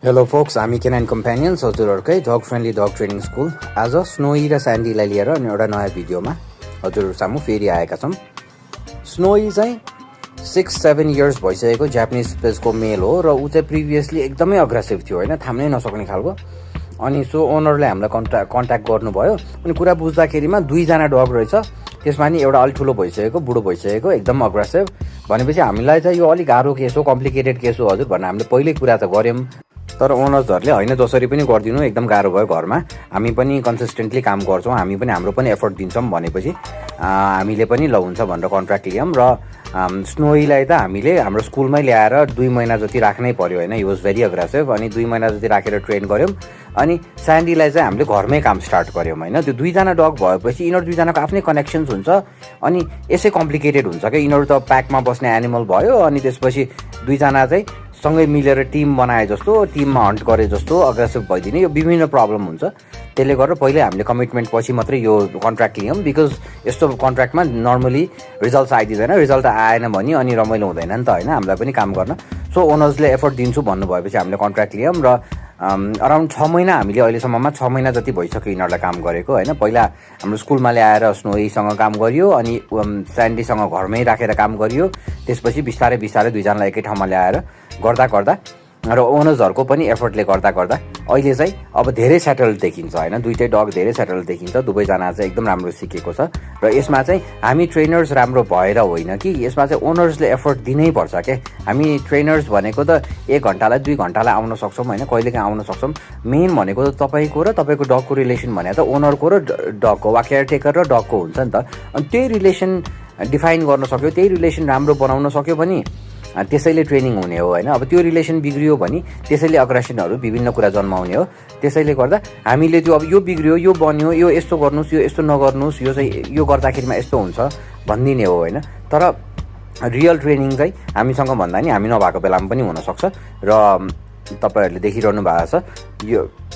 Hello focus, हामी canine companions हजुरहरूकै डग friendly डग training school आज snowy र स्यान्डीलाई लिएर एउटा नयाँ भिडियोमा हजुरहरू सामु फेरि आएका छौँ। स्नोई चाहिँ 6-7 इयर्स भइसकेको जापानिज स्पेसको मेल हो र ऊ चाहिँ प्रिभियसली एकदमै अग्रेसिभ थियो, होइन, थाम्नै नसक्ने खालको। अनि सो ओनरले हामीलाई कन्ट्याक्ट गर्नुभयो अनि कुरा बुझ्दाखेरिमा 2जना डग रहेछ, त्यसमा नि एउटा अलिक ठुलो भइसकेको, बुढो भइसकेको, एकदम अग्रेसिभ। भनेपछि हामीलाई चाहिँ यो अलिक गाह्रो केस हो, कम्प्लिकेटेड केस हो हजुर भनेर हामीले पहिल्यै कुरा त गऱ्यौँ। तर ओनर्सहरूले होइन जसरी पनि गरिदिनु, एकदम गाह्रो भयो, घरमा हामी पनि कन्सिस्टेन्टली काम गर्छौँ, हामी पनि हाम्रो पनि एफर्ट दिन्छौँ भनेपछि हामीले पनि ल हुन्छ भनेर कन्ट्र्याक्ट लियौँ। र स्नोईलाई त हामीले हाम्रो स्कुलमै ल्याएर 2 महिना जति राख्नै पर्यो, होइन, हि वाज भेरी अग्रेसिभ। अनि 2 महिना जति राखेर ट्रेन गऱ्यौँ। अनि स्यान्डीलाई चाहिँ हामीले घरमै काम स्टार्ट गऱ्यौँ, होइन। त्यो 2जना डग भएपछि यिनीहरू 2जनाको आफ्नै कनेक्सन्स हुन्छ अनि यसै कम्प्लिकेटेड हुन्छ क्या। यिनीहरू त प्याकमा बस्ने एनिमल भयो अनि त्यसपछि 2जना चाहिँ सँगै मिलेर टिम बनाए जस्तो, टिममा हन्ट गरे जस्तो अग्रेसिभ भइदिने, यो विभिन्न प्रब्लम हुन्छ। त्यसले गर्दा पहिले हामीले कमिटमेन्ट पछि मात्रै यो कन्ट्र्याक्ट लियौँ, बिकज यस्तो कन्ट्र्याक्टमा नर्मली रिजल्ट आइदिँदैन, रिजल्ट आएन भने अनि रमाइलो हुँदैन नि त, होइन, हामीलाई पनि काम गर्न। सो ओनर्सले एफर्ट दिन्छु भन्नुभएपछि हामीले कन्ट्र्याक्ट लियौँ र अराउन्ड 6 महिना हामीले अहिलेसम्ममा 6 महिना जति भइसक्यो यिनीहरूलाई काम गरेको, होइन। पहिला हाम्रो स्कुलमा ल्याएर स्नोईसँग काम गरियो अनि स्यान्डीसँग घरमै राखेर काम गरियो। त्यसपछि बिस्तारै 2जनालाई एकै ठाउँमा ल्याएर गर्दा र ओनर्सहरूको पनि एफर्टले गर्दा अहिले चाहिँ अब धेरै सेटल देखिन्छ, होइन। दुइटै डग धेरै सेटल देखिन्छ, दुवैजना चाहिँ एकदम राम्रो सिकेको छ। र यसमा चाहिँ हामी ट्रेनर्स राम्रो भएर होइन कि, यसमा चाहिँ ओनर्सले एफर्ट दिनै पर्छ क्या। हामी ट्रेनर्स भनेको त 1 घन्टालाई 2 घन्टालाई आउन सक्छौँ, होइन, कहिलेकाहीँ आउन सक्छौँ। मेन भनेको त तपाईँको र तपाईँको डगको रिलेसन भने त ओनरको र डगको वा केयरटेकर र डगको हुन्छ नि त। अनि त्यही रिलेसन डिफाइन गर्न सक्यो, त्यही रिलेसन राम्रो बनाउन सक्यो भने त्यसैले ट्रेनिङ हुने हो, होइन। अब त्यो रिलेसन बिग्रियो भने त्यसैले अग्रेसनहरू विभिन्न कुरा जन्माउने हो। त्यसैले गर्दा हामीले त्यो अब यो बिग्रियो, यो बन्यो, यो यस्तो गर्नुहोस्, यो यस्तो नगर्नुहोस्, यो चाहिँ यो गर्दाखेरिमा यस्तो हुन्छ भनिदिने हो, होइन। तर रियल ट्रेनिङ चाहिँ हामीसँग भन्दा नि हामी नभएको बेलामा पनि हुनसक्छ। र तपाईँहरूले देखिरहनु भएको छ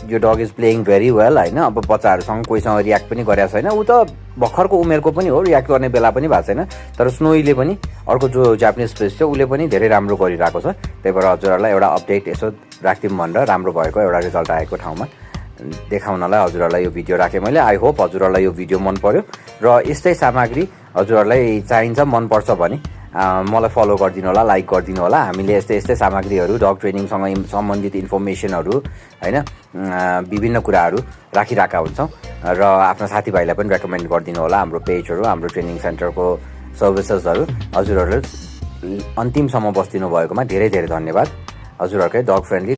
यो डग इज प्लेइङ भेरी वेल, होइन। अब बच्चाहरूसँग कोहीसँग रियाक्ट पनि गरेको छैन, ऊ त भर्खरको उमेरको पनि हो, रियाक्ट गर्ने बेला पनि भएको छैन। तर स्नोईले पनि, अर्को जो जापानिज स्पेस थियो, उसले पनि धेरै राम्रो गरिरहेको छ। त्यही भएर हजुरहरूलाई एउटा अपडेट यसो राखिदिउँ भनेर, राम्रो भएको एउटा रिजल्ट आएको ठाउँमा देखाउनलाई हजुरहरूलाई यो भिडियो राखेँ मैले। आई होप हजुरहरूलाई यो भिडियो मन पर्यो र यस्तै सामग्री हजुरहरूलाई चाहिन्छ, मनपर्छ भने मलाई फलो गरिदिनु होला, लाइक गरिदिनु होला। हामीले यस्तै सामग्रीहरू, डग ट्रेनिङसँग सम्बन्धित इन्फर्मेसनहरू, होइन, विभिन्न कुराहरू राखिरहेका हुन्छौँ। र आफ्ना साथीभाइलाई पनि रेकमेन्ड गरिदिनु होला हाम्रो पेजहरू, हाम्रो ट्रेनिङ सेन्टरको सर्भिसेसहरू। हजुरहरूले अन्तिमसम्म बसिदिनु भएकोमा धेरै धेरै धन्यवाद। हजुरहरूकै डग फ्रेन्डली